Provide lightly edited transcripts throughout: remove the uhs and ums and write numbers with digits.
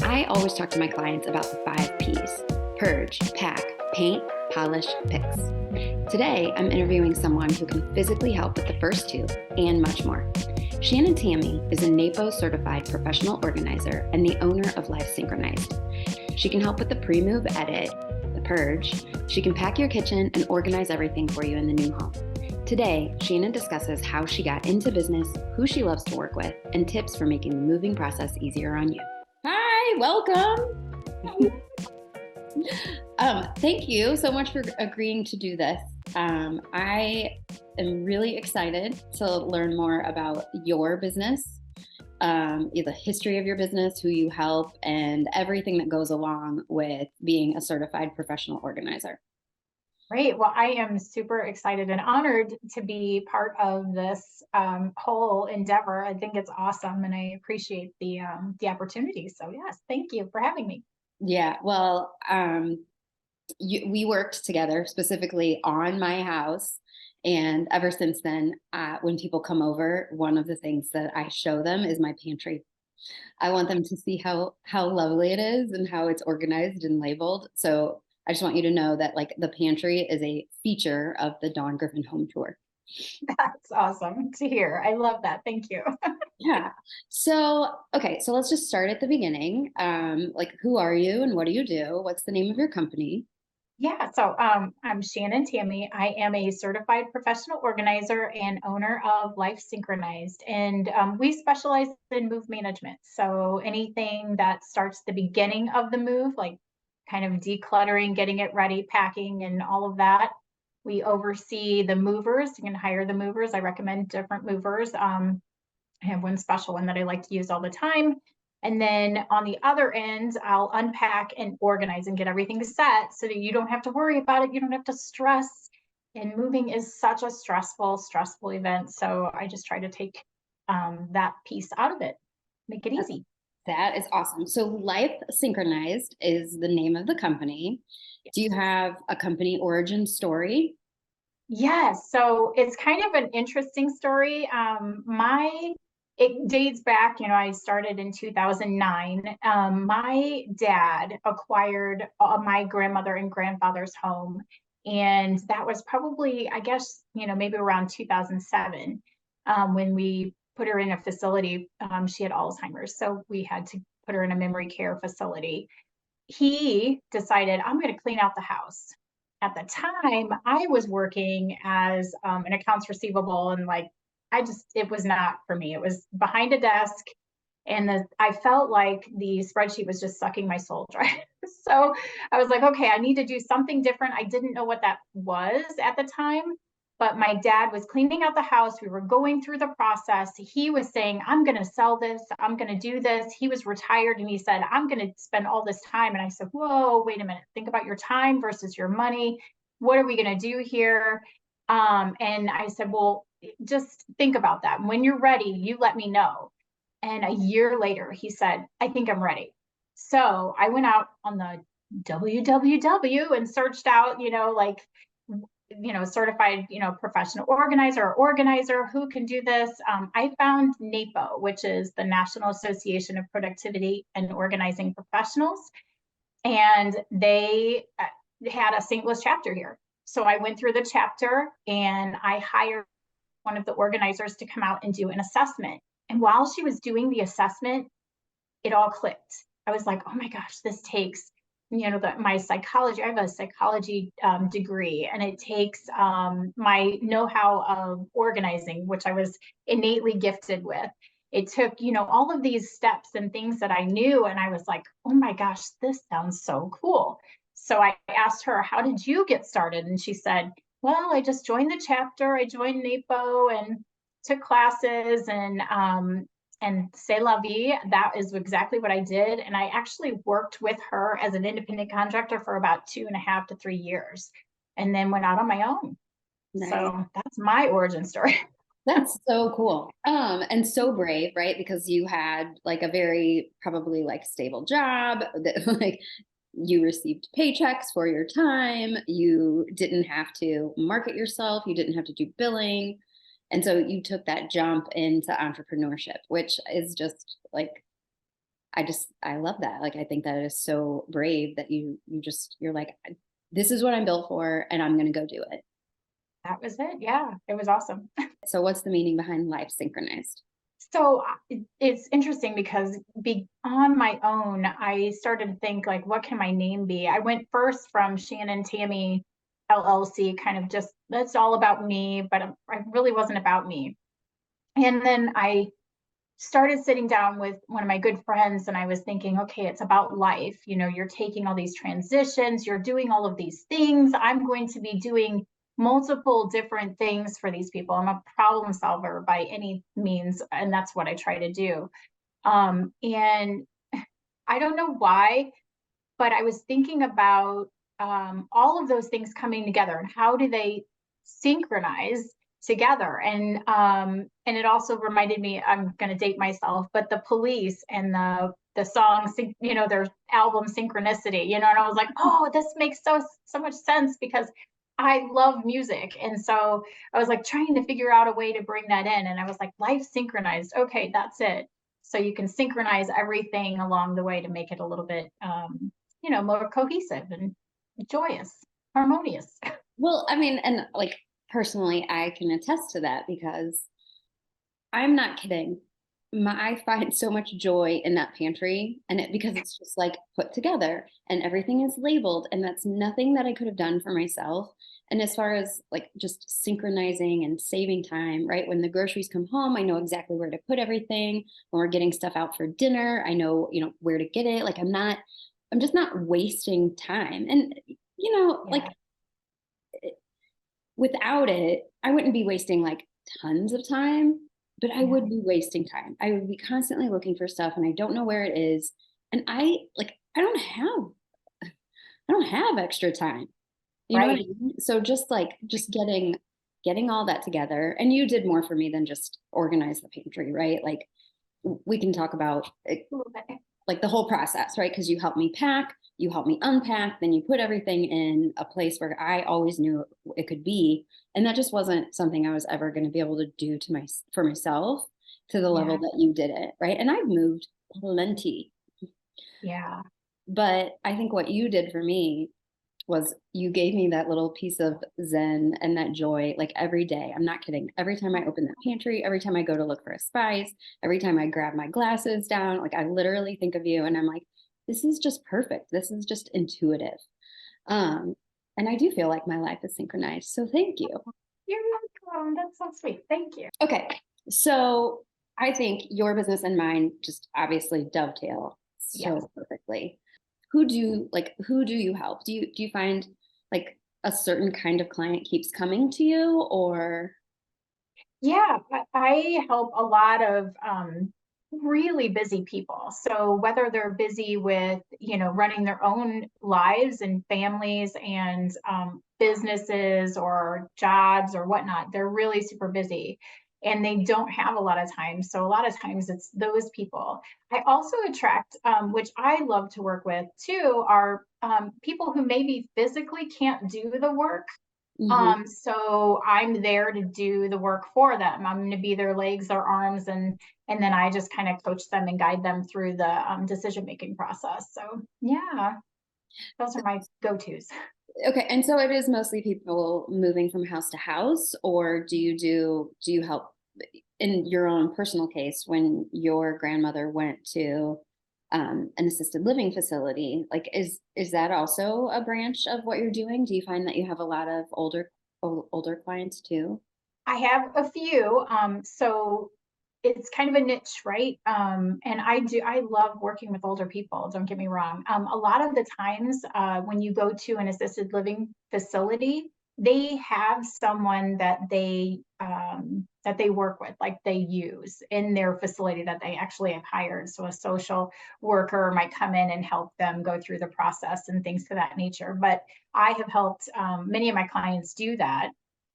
I always talk to my clients about the 5 Ps: purge, pack, paint, polish, fix. Today, I'm interviewing someone who can physically help with the first 2 and much more. Shannon Tamme is a NAPO certified professional organizer and the owner of Life Synchronized. She can help with the pre-move edit, the purge. She can pack your kitchen and organize everything for you in the new home. Today, Shannon discusses how she got into business, who she loves to work with, and tips for making the moving process easier on you. Hi, welcome. Thank you so much for agreeing to do this. I am really excited to learn more about your business, the history of your business, who you help, and everything that goes along with being a certified professional organizer. Great. Well, I am super excited and honored to be part of this whole endeavor. I think it's awesome, and I appreciate the opportunity. So yes, thank you for having me. Yeah, well, we worked together specifically on my house. And ever since then, when people come over, one of the things that I show them is my pantry. I want them to see how lovely it is and how it's organized and labeled. So I just want you to know that like the pantry is a feature of the Dawn Griffin home tour. That's awesome to hear. I love that. Thank you. Yeah. So, okay. So let's just start at the beginning. Like, who are you and what do you do? What's the name of your company? Yeah, so I'm Shannon Tamme. I am a certified professional organizer and owner of Life Synchronized, and we specialize in move management. So anything that starts the beginning of the move, like kind of decluttering, getting it ready, packing, and all of that. We oversee the movers. You can hire the movers. I recommend different movers. I have one special one that I like to use all the time. And then on the other end, I'll unpack and organize and get everything set so that you don't have to worry about it. You don't have to stress. And moving is such a stressful event. So I just try to take that piece out of it, make it easy. That is awesome. So Life Synchronized is the name of the company. Do you have a company origin story? Yes. So it's kind of an interesting story. It dates back, I started in 2009. My dad acquired my grandmother and grandfather's home. And that was probably, I guess, maybe around 2007 when we put her in a facility. She had Alzheimer's. So we had to put her in a memory care facility. He decided, I'm going to clean out the house. At the time, I was working as an accounts receivable, and it was not for me. It was behind a desk, and I felt like the spreadsheet was just sucking my soul dry. So I was like, okay, I need to do something different. I didn't know what that was at the time, but my dad was cleaning out the house. We were going through the process. He was saying, I'm going to sell this. I'm going to do this. He was retired and he said, I'm going to spend all this time. And I said, whoa, wait a minute. Think about your time versus your money. What are we going to do here? And I said, well, just think about that. When you're ready, you let me know. And a year later, he said, I think I'm ready. So I went out on the www and searched out, certified, professional organizer or organizer who can do this. I found NAPO, which is the National Association of Productivity and Organizing Professionals. And they had a St. Louis chapter here. So I went through the chapter and I hired one of the organizers to come out and do an assessment. And while she was doing the assessment, it all clicked. I was like, oh my gosh, this takes my psychology. I have a psychology degree, and it takes my know-how of organizing, which I was innately gifted with. It took, all of these steps and things that I knew, and I was like, oh my gosh, this sounds so cool. So I asked her, how did you get started? And she said, well, I just joined the chapter. I joined NAPO and took classes, and c'est la vie. That is exactly what I did. And I actually worked with her as an independent contractor for about 2.5 to 3 years, and then went out on my own. Nice. So that's my origin story. That's so cool. And so brave, right? Because you had like a very probably like stable job that like you received paychecks for your time. You didn't have to market yourself. You didn't have to do billing. And so you took that jump into entrepreneurship, which is just like, I love that. Like, I think that is so brave that you're like, this is what I'm built for and I'm going to go do it. That was it. Yeah, it was awesome. So what's the meaning behind Life Synchronized? So it's interesting because on my own, I started to think like, what can my name be? I went first from Shannon Tamme LLC, kind of just that's all about me, but it really wasn't about me. And then I started sitting down with one of my good friends and I was thinking, okay, it's about life. You're taking all these transitions, you're doing all of these things. I'm going to be doing multiple different things for these people. I'm a problem solver by any means, and that's what I try to do. And I don't know why, but I was thinking about all of those things coming together and how do they synchronize together. And it also reminded me, I'm going to date myself, but the Police and the song, their album Synchronicity, and I was like, oh, this makes so much sense because I love music. And so I was like trying to figure out a way to bring that in. And I was like, Life Synchronized. Okay, that's it. So you can synchronize everything along the way to make it a little bit more cohesive and joyous, harmonious. Well, I mean, and like personally, I can attest to that because I'm not kidding. I find so much joy in that pantry because it's just like put together and everything is labeled and that's nothing that I could have done for myself. And as far as like just synchronizing and saving time, right? When the groceries come home, I know exactly where to put everything. When we're getting stuff out for dinner, I know, where to get it. Like I'm just not wasting time. And, like Yeah. without it, I wouldn't be wasting like tons of time, but I Yeah. would be wasting time. I would be constantly looking for stuff and I don't know where it is. And I don't have extra time. You know what I Right. mean? So just getting all that together. And you did more for me than just organize the pantry, right? Like we can talk about A little bit. like the whole process, right? Because you help me pack, you help me unpack, then you put everything in a place where I always knew it could be. And that just wasn't something I was ever going to be able to do for myself to the level Yeah. that you did it, right? And I've moved plenty, Yeah. but I think what you did for me was you gave me that little piece of zen and that joy like every day. I'm not kidding. Every time I open that pantry, every time I go to look for a spice, every time I grab my glasses down, like I literally think of you and I'm like, this is just perfect. This is just intuitive. Um, and I do feel like my life is synchronized. So thank you. You're welcome. That's so sweet. Thank you. Okay. So I think your business and mine just obviously dovetail Yes. so perfectly. Who do you help? Do you find like a certain kind of client keeps coming to you or Yeah, I help a lot of really busy people. So whether they're busy with, running their own lives and families and businesses or jobs or whatnot, they're really super busy and they don't have a lot of time. So a lot of times it's those people. I also attract, which I love to work with too, are people who maybe physically can't do the work, Mhm. so I'm there to do the work for them. I'm going to be their legs, their arms, and then I just kind of coach them and guide them through the decision making process. So yeah, those are my go-tos. Okay, and so it is mostly people moving from house to house, or do you help in your own personal case when your grandmother went to an assisted living facility? Like, is that also a branch of what you're doing? Do you find that you have a lot of older clients too? I have a few. So it's kind of a niche, right? And I love working with older people, don't get me wrong. A lot of the times when you go to an assisted living facility, they have someone that they work with, like they use in their facility that they actually have hired. So a social worker might come in and help them go through the process and things to that nature. But I have helped many of my clients do that.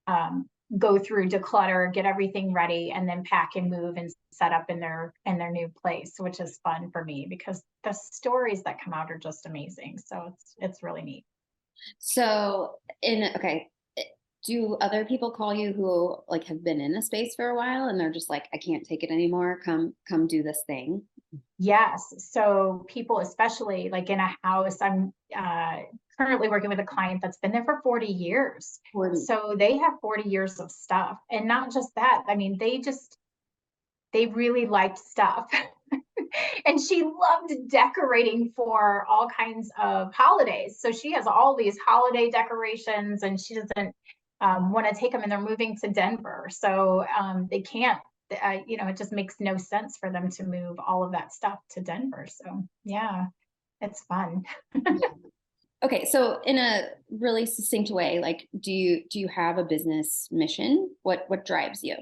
Um, Go through, declutter, get everything ready, and then pack and move and set up in their new place, which is fun for me because the stories that come out are just amazing. So it's really neat. So in okay, Do other people call you who like have been in the space for a while and they're just like, I can't take it anymore. Come do this thing. Yes. So people, especially like in a house, I'm currently working with a client that's been there for 40 years. Or So they have 40 years of stuff. And not just that, I mean, they really liked stuff. And she loved decorating for all kinds of holidays. So she has all these holiday decorations and she doesn't want to take them, and they're moving to Denver. So they can't, it just makes no sense for them to move all of that stuff to Denver. So yeah, it's fun. yeah. Okay, so in a really succinct way, like do you have a business mission? What drives you?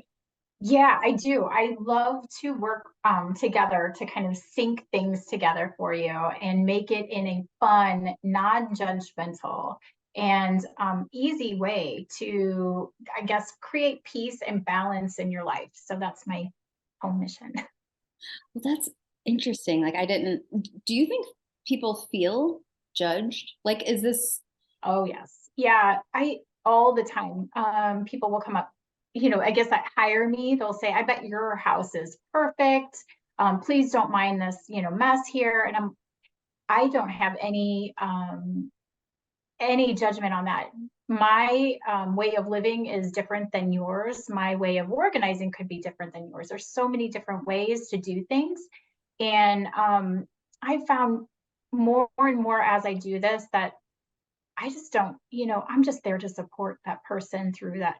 Yeah, I do. I love to work together to kind of sync things together for you and make it in a fun, non-judgmental, and easy way to, I guess, create peace and balance in your life. So that's my home mission. Well, that's interesting. Like I didn't, do you think people feel judged? Like is this Oh, yes. Yeah, I all the time. People will come up, I guess that hire me. They'll say, I bet your house is perfect. Please don't mind this, mess here. And I don't have any judgment on that. My way of living is different than yours. My way of organizing could be different than yours. There's so many different ways to do things. And I found more and more as I do this that I just don't, I'm just there to support that person through that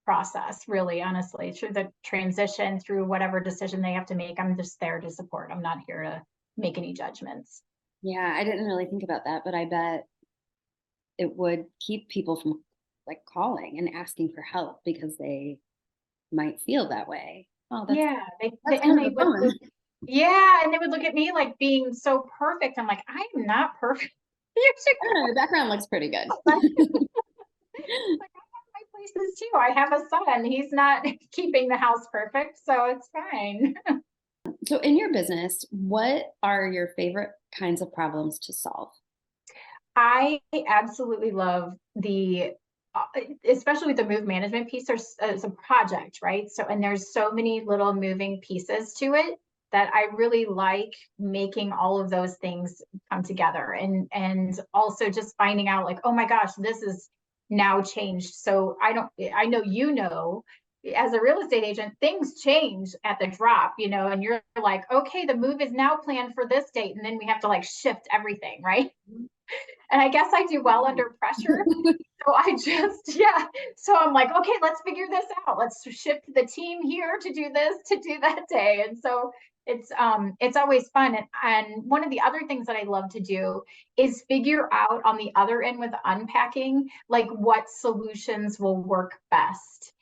process, really, honestly, through the transition, through whatever decision they have to make. I'm just there to support. I'm not here to make any judgments. yeah, I didn't really think about that, but I bet it would keep people from like calling and asking for help because they might feel that way. Oh, Yeah, that's and kind of they a would bummer. look, yeah, and they would look at me like being so perfect. I'm like, I am not perfect. You should I don't know, the background looks pretty good. go. Like, I have my places too. I have a son. He's not keeping the house perfect, so it's fine. So in your business, what are your favorite kinds of problems to solve? I absolutely love especially with the move management piece. There's a project, right? So, and there's so many little moving pieces to it that I really like making all of those things come together, and also just finding out like, oh my gosh, this is now changed. So I know, as a real estate agent, things change at the drop, and you're like, okay, the move is now planned for this date, and then we have to like shift everything, right? And I guess I do well under pressure. So I just, yeah. So I'm like, okay, let's figure this out. Let's shift the team here to do this, to do that day. And so it's always fun. And one of the other things that I love to do is figure out on the other end with unpacking, like what solutions will work best.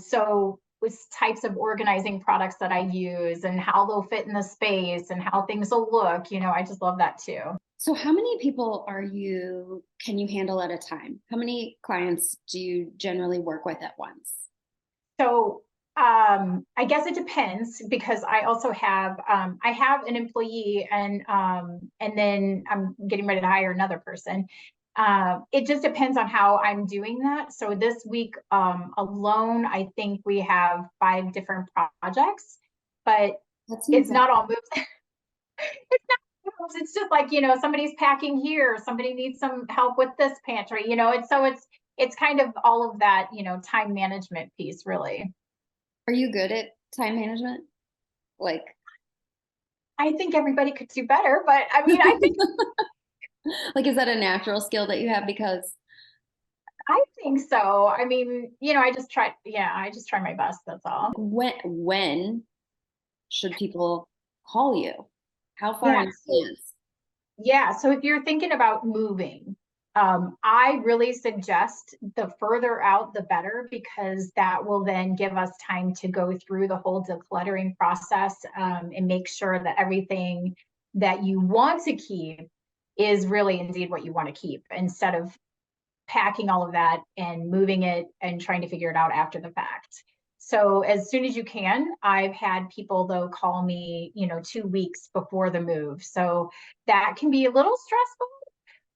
So with types of organizing products that I use and how they'll fit in the space and how things will look, I just love that too. So how many people can you handle at a time? How many clients do you generally work with at once? So I guess it depends because I also have I have an employee, and then I'm getting ready to hire another person. It just depends on how I'm doing that. So this week alone, I think we have 5 different projects, but That it's seems like not all moves. It's not moves. It's just like, somebody's packing here, somebody needs some help with this pantry, and so it's kind of all of that, time management piece, really. are you good at time management? Like I think everybody could do better, but I mean, I think like is that a natural skill that you have because I think so. I mean, I just try my best, that's all. when should people call you? How far in Yeah, so advance? yeah, so if you're thinking about moving, I really suggest the further out the better, because that will then give us time to go through the whole decluttering process, and make sure that everything that you want to keep is really indeed what you want to keep, instead of packing all of that and moving it and trying to figure it out after the fact. So as soon as you can, I've had people though call me, 2 weeks before the move. So that can be a little stressful,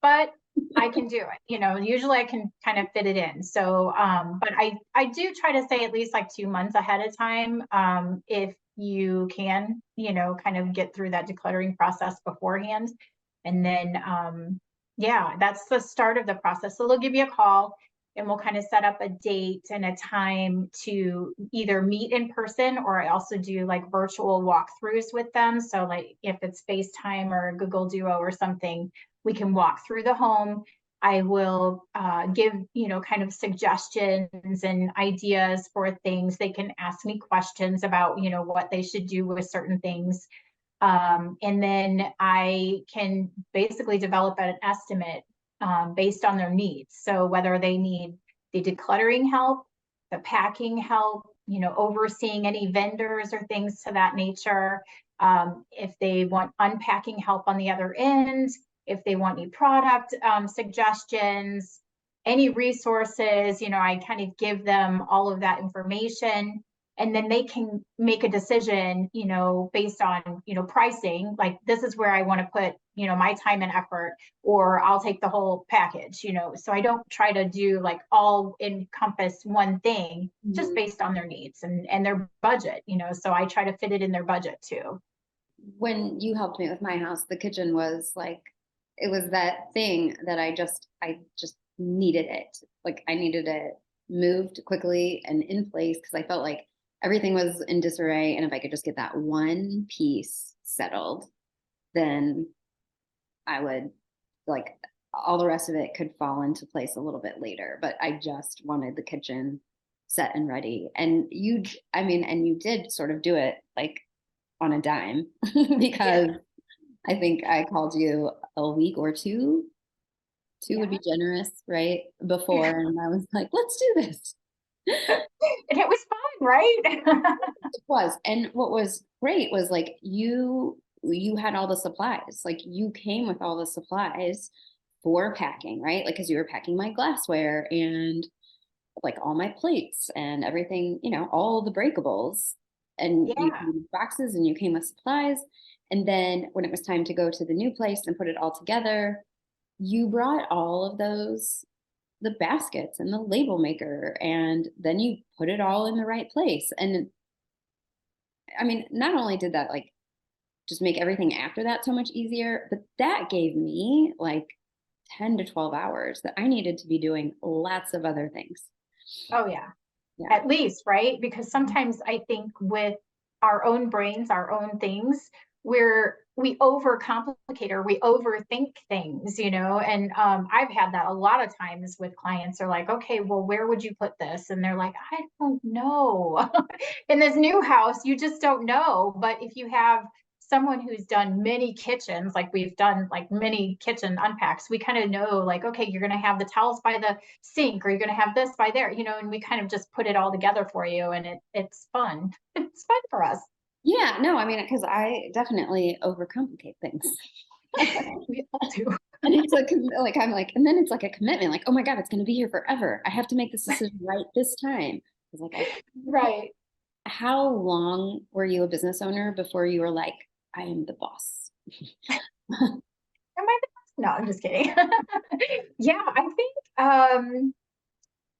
but I can do it. Usually I can kind of fit it in. So, but I do try to say at least like 2 months ahead of time, if you can, kind of get through that decluttering process beforehand. And then, yeah, that's the start of the process. So they'll give you a call and we'll kind of set up a date and a time to either meet in person, or I also do like virtual walkthroughs with them. So like if it's FaceTime or Google Duo or something, we can walk through the home. I will give, kind of suggestions and ideas for things. They can ask me questions about, what they should do with certain things. And then I can basically develop an estimate based on their needs. So whether they need the decluttering help, the packing help, overseeing any vendors or things to that nature. If they want unpacking help on the other end, if they want new product suggestions, any resources, I kind of give them all of that information. And then they can make a decision, based on, pricing, like this is where I want to put, my time and effort, or I'll take the whole package, so I don't try to do like all encompass one thing, just based on their needs and their budget, so I try to fit it in their budget too. When you helped me with my house, the kitchen was like, it was that thing that I just needed it. Like I needed it moved quickly and in place because I felt like everything was in disarray. And if I could just get that one piece settled, then I would like all the rest of it could fall into place a little bit later. But I just wanted the kitchen set and ready. And and you did sort of do it like on a dime because Yeah. I think I called you a week or two. Two would Yeah. be generous, right? Before, and I was like, let's do this. And it was fun, right? It was. And what was great was like you had all the supplies. Like you came with all the supplies for packing, right? Like because you were packing my glassware and like all my plates and everything, all the breakables. And you Yeah. came with boxes and you came with supplies. And then when it was time to go to the new place and put it all together, you brought all of those, the baskets and the label maker, and then you put it all in the right place. And I mean, not only did that like just make everything after that so much easier, but that gave me like 10 to 12 hours that I needed to be doing lots of other things. Oh yeah. Yeah. At least, right? Because sometimes I think with our own brains, our own things, we overcomplicate or we overthink things, and I've had that a lot of times with clients are like, okay, well, where would you put this? And they're like, I don't know. In this new house, you just don't know. But if you have someone who's done many kitchens, like we've done like many kitchen unpacks, we kind of know like, okay, you're going to have the towels by the sink, or you're going to have this by there, and we kind of just put it all together for you. And it's fun. It's fun for us. Yeah, no, I mean, because I definitely overcomplicate things. We all do. And it's like I'm like, and then it's like a commitment, like, oh my God, it's going to be here forever. I have to make this decision right this time. It's like, Right. how long were you a business owner before you were like, I am the boss? Am I the best? No, I'm just kidding. Yeah,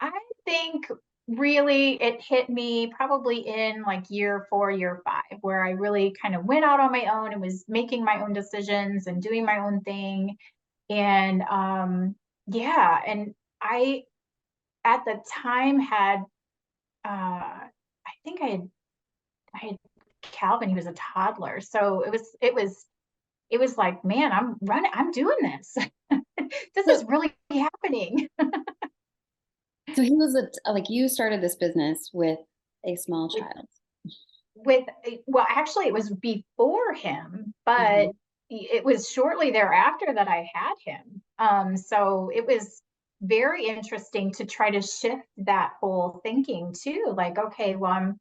I think really it hit me probably in like year 4, year 5, where I really kind of went out on my own and was making my own decisions and doing my own thing. And yeah, and I at the time had I think I had Calvin, he was a toddler. So it was like, man, I'm doing this. This So, is really happening. so he was like, you started this business with a small with child. with well, actually it was before him, but Mhm. it was shortly thereafter that I had him. So it was very interesting to try to shift that whole thinking too. Like, okay, well,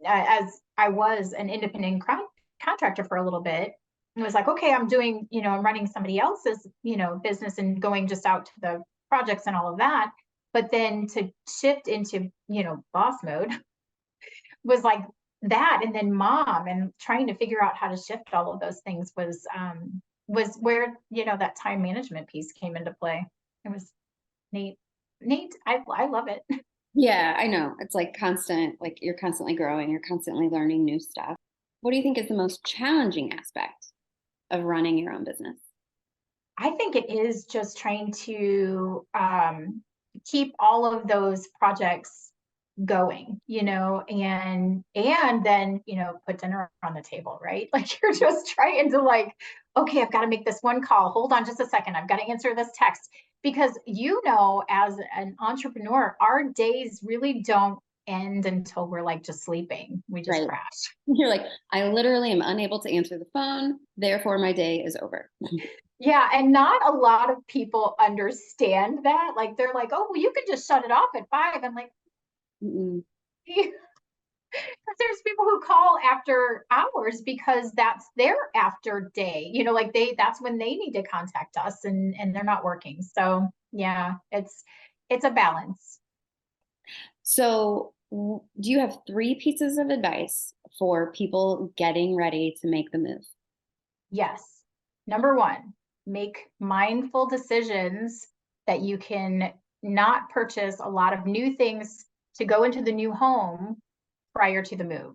as I was an independent contractor for a little bit, it was like, okay, I'm running somebody else's, business and going just out to the projects and all of that. But then to shift into, boss mode was like that. And then mom and trying to figure out how to shift all of those things was was where, that time management piece came into play. It was neat. Neat. I love it. Yeah, I know. It's like constant, like you're constantly growing, you're constantly learning new stuff. What do you think is the most challenging aspect of running your own business? I think it is just trying to keep all of those projects going, and then, put dinner on the table, right? Like you're just trying to like, okay, I've got to make this one call. Hold on just a second. I've got to answer this text because, as an entrepreneur, our days really don't end until we're like just sleeping. We just Right. crash. You're like, I literally am unable to answer the phone, therefore my day is over. Yeah, and not a lot of people understand that. Like they're like, "Oh, well, you can just shut it off at 5." I'm like, Mm-mm. there's people who call after hours because that's their after day. Like that's when they need to contact us and they're not working. So, yeah, it's a balance. So, do you have three pieces of advice for people getting ready to make the move? Yes. Number 1, make mindful decisions that you can not purchase a lot of new things to go into the new home prior to the move.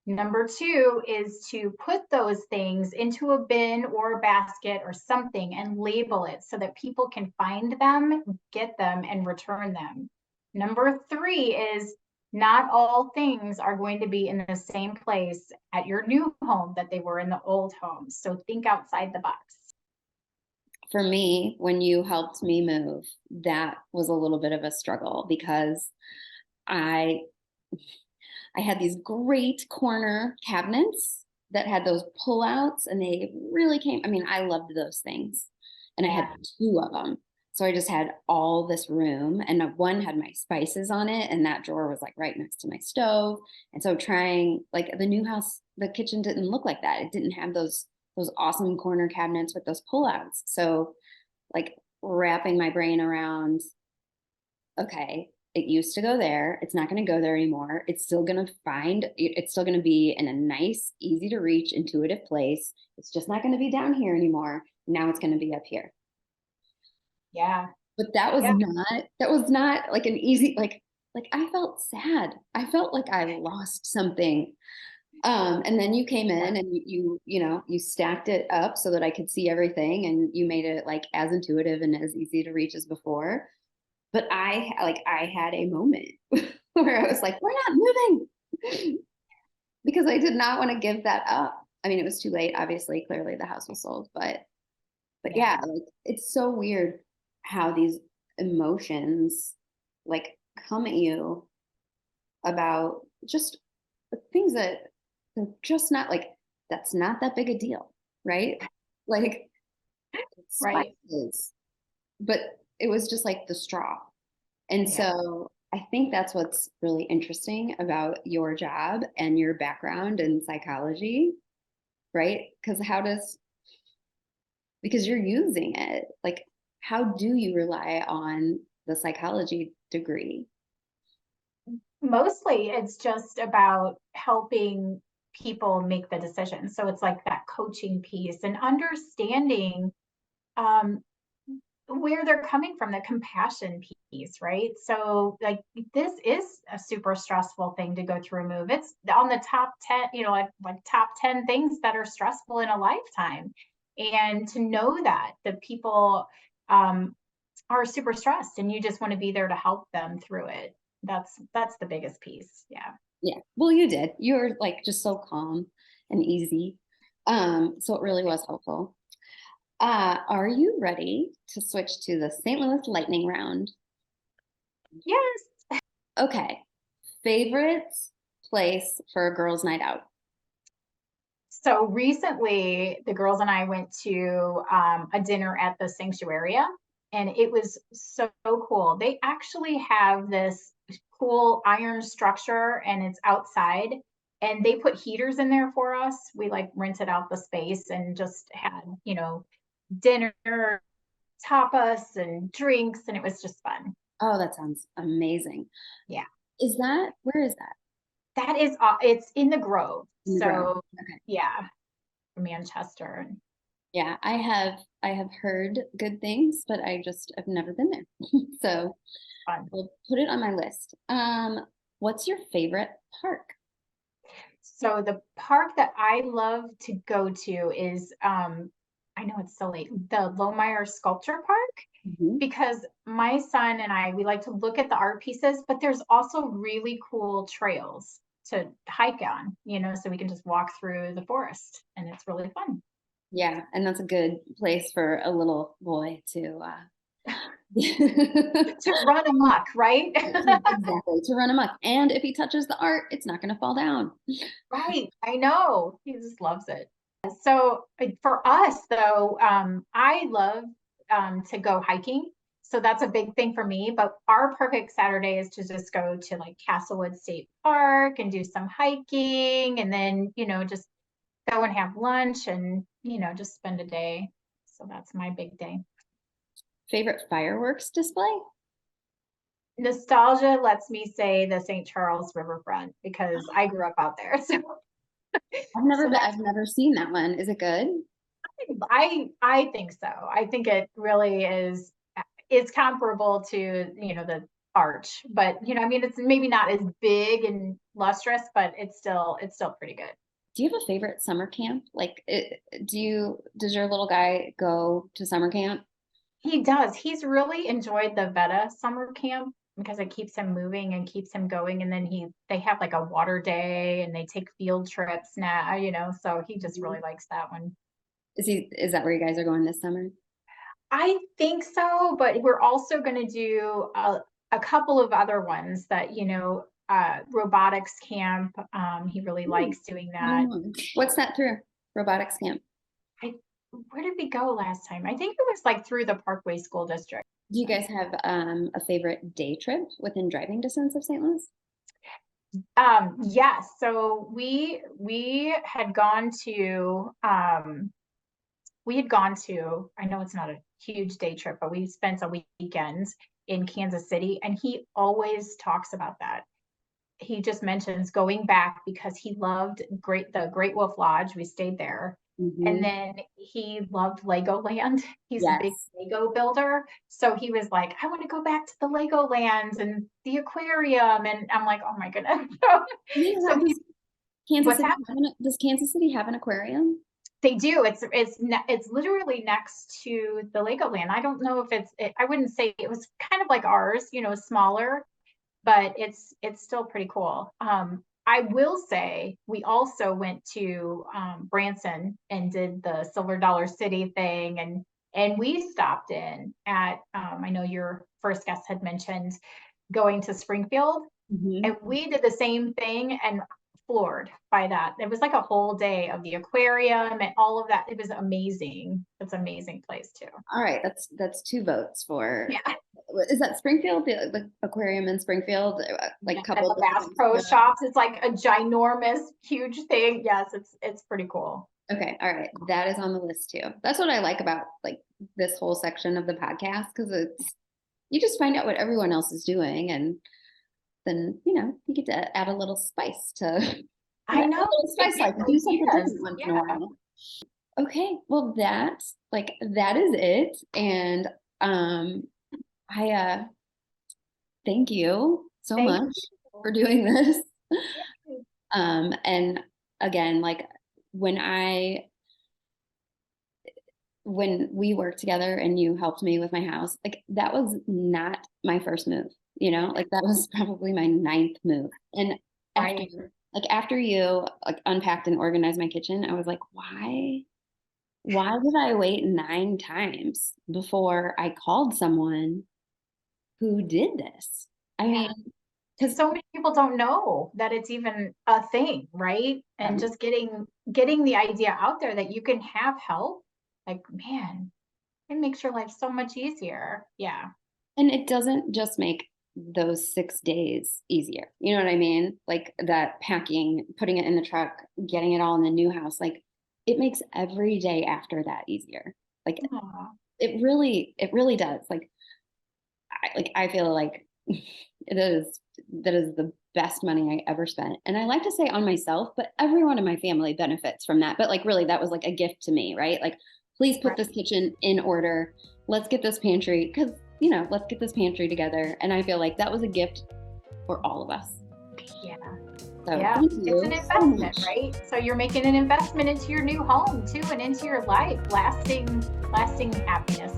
Number 2 is to put those things into a bin or a basket or something and label it so that people can find them, get them, and return them. Number 3 is not all things are going to be in the same place at your new home that they were in the old home. So think outside the box. For me, when you helped me move, that was a little bit of a struggle because I I had these great corner cabinets that had those pullouts and they really came. I mean, I loved those things. And I had Yeah. two of them. So I just had all this room and one had my spices on it and that drawer was like right next to my stove. And so trying like the new house, the kitchen didn't look like that. It didn't have those awesome corner cabinets with those pullouts. So like wrapping my brain around, okay, it used to go there. It's not going to go there anymore. It's still going to be in a nice, easy to reach, intuitive place. It's just not going to be down here anymore. Now it's going to be up here. Yeah. But Yeah. that was not like an easy, like I felt sad. I felt like I lost something. And then you came Yeah. in and you stacked it up so that I could see everything and you made it like as intuitive and as easy to reach as before. But I had a moment where I was like, we're not moving because I did not want to give that up. I mean, it was too late, obviously, clearly the house was sold, but Yeah. yeah, like it's so weird how these emotions like come at you about just things that they're just not like that's not that big a deal, right? Like Right. spices, but it was just like the straw. And Yeah. so I think that's what's really interesting about your job and your background in psychology, right? Because you're using it. Like, how do you rely on the psychology degree? Mostly it's just about helping people make the decision. So it's like that coaching piece and understanding um, where they're coming from, the compassion piece, right? So like this is a super stressful thing to go through a move. It's on the top 10, like top 10 things that are stressful in a lifetime. And to know that the people um, are super stressed and you just want to be there to help them through it. That's the biggest piece. Yeah. Yeah. Well, you did. You were like just so calm and easy. So it really was helpful. Are you ready to switch to the St. Louis lightning round? Yes. Okay. Favorite place for a girls' night out? So recently, the girls and I went to a dinner at the Sanctuaria, and it was so cool. They actually have this cool iron structure, and it's outside, and they put heaters in there for us. We like rented out the space and just had, dinner, tapas, and drinks, and it was just fun. Oh, that sounds amazing. Yeah, Where is that? that is, it's in the Grove. In the Grove. So Okay. yeah, Manchester. Yeah, I have heard good things, but I just have never been there. So Fun. we'll put it on my list. What's your favorite park? So the park that I love to go to is, I know it's so late, the Lohmeyer Sculpture Park, Mhm. because my son and I, we like to look at the art pieces, but there's also really cool trails to hike on, so we can just walk through the forest and it's really fun. Yeah, and that's a good place for a little boy to To run amok, right? exactly to run amok. And if he touches the art, it's not going to fall down. Right, I know. He just loves it. So for us though, I love to go hiking. So that's a big thing for me. But our perfect Saturday is to just go to like Castlewood State Park and do some hiking and then, just go and have lunch and, just spend a day. So that's my big day. Favorite fireworks display? Nostalgia lets me say the St. Charles Riverfront because I grew up out there. So I've that's never seen that one. Is it good? I think so. I think it really is. It's comparable to the arch, but I mean, it's maybe not as big and lustrous, but it's still pretty good. Do you have a favorite summer camp? Does your little guy go to summer camp? He does. He's really enjoyed the Veta summer camp because it keeps him moving and keeps him going. And then they have like a water day and they take field trips now, so he just Mhm. really likes that one. Is that where you guys are going this summer? I think so, but we're also going to do a couple of other ones that, robotics camp. He really Hmm, likes doing tell me that. more. What's that through? Robotics camp. I, where did we go last time? I think it was like through the Parkway School District. Do you guys have a favorite day trip within driving distance of St. Louis? Yes. So we had gone to I know it's not a huge day trip, but we spent a weekend in Kansas City, and he always talks about that. He just mentions going back because he loved the Great Wolf Lodge. We stayed there. And Hmm. then he loved Legoland. He's a big Yes. Lego builder. So he was like, I want to go back to the Lego lands and the aquarium. And I'm like, oh my goodness. So Does Kansas what's City that? does Kansas City have an aquarium? They do. It's literally next to the Legoland. I don't know if I wouldn't say it was kind of like ours, smaller, but it's still pretty cool. I will say we also went to Branson and did the Silver Dollar City thing, and we stopped in at I know your first guest had mentioned going to Springfield, Hmm. and we did the same thing and floored by that. It was like a whole day of the aquarium and all of that. It was amazing. It's an amazing place too. All right, that's two votes for. Yeah. Is that Springfield, the aquarium in Springfield, Yeah, like at coupled the with Bass Pro Shops, it's like a ginormous, huge thing. Yes, it's pretty cool. Okay, all right, that is on the list too. That's what I like about like this whole section of the podcast because it's you just find out what everyone else is doing, and then you get to add a little spice to add I a know. little It spice gives life and do something ideas. different once in a Yeah. while. Okay, well that is it, and um, I thank you so Thank much you. for doing this. Yeah. And again, like when I when we worked together and you helped me with my house, like that was not my first move, like that was probably my ninth move. And after Right. after you like unpacked and organized my kitchen, I was like, why did I wait 9 times before I called someone who did this? I Yeah. mean, because So many people don't know that it's even a thing, right? And just getting the idea out there that you can have help, like, man, it makes your life so much easier. Yeah. and it doesn't just make those 6 days easier. You know what I mean? Like that packing, putting it in the truck, getting it all in the new house, like it makes every day after that easier. Like Aw, it really does. I feel like it is that is the best money I ever spent. And I like to say on myself, but everyone in my family benefits from that. But like really that was like a gift to me, right? Like Please put Right. this kitchen in order. Let's get this pantry, because, let's get this pantry together. And I feel like that was a gift for all of us. Yeah. So Yeah. thank It's an you so investment, much. right? So you're making an investment into your new home too, and into your life, lasting happiness.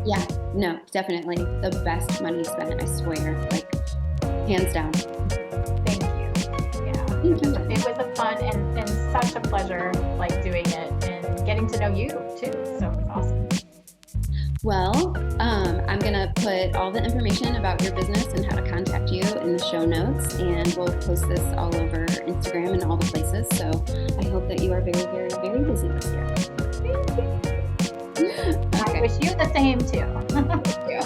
Yeah, no, definitely the best money spent, I swear, like hands down. Thank you. Yeah. Thank you. It was a fun and such a pleasure, like doing it and getting to know you too. So it was awesome. Well, I'm gonna put all the information about your business and how to contact you in the show notes, and we'll post this all over Instagram and all the places. So I hope that you are very, very, very busy this year. I Okay. wish you the same too. Thank you.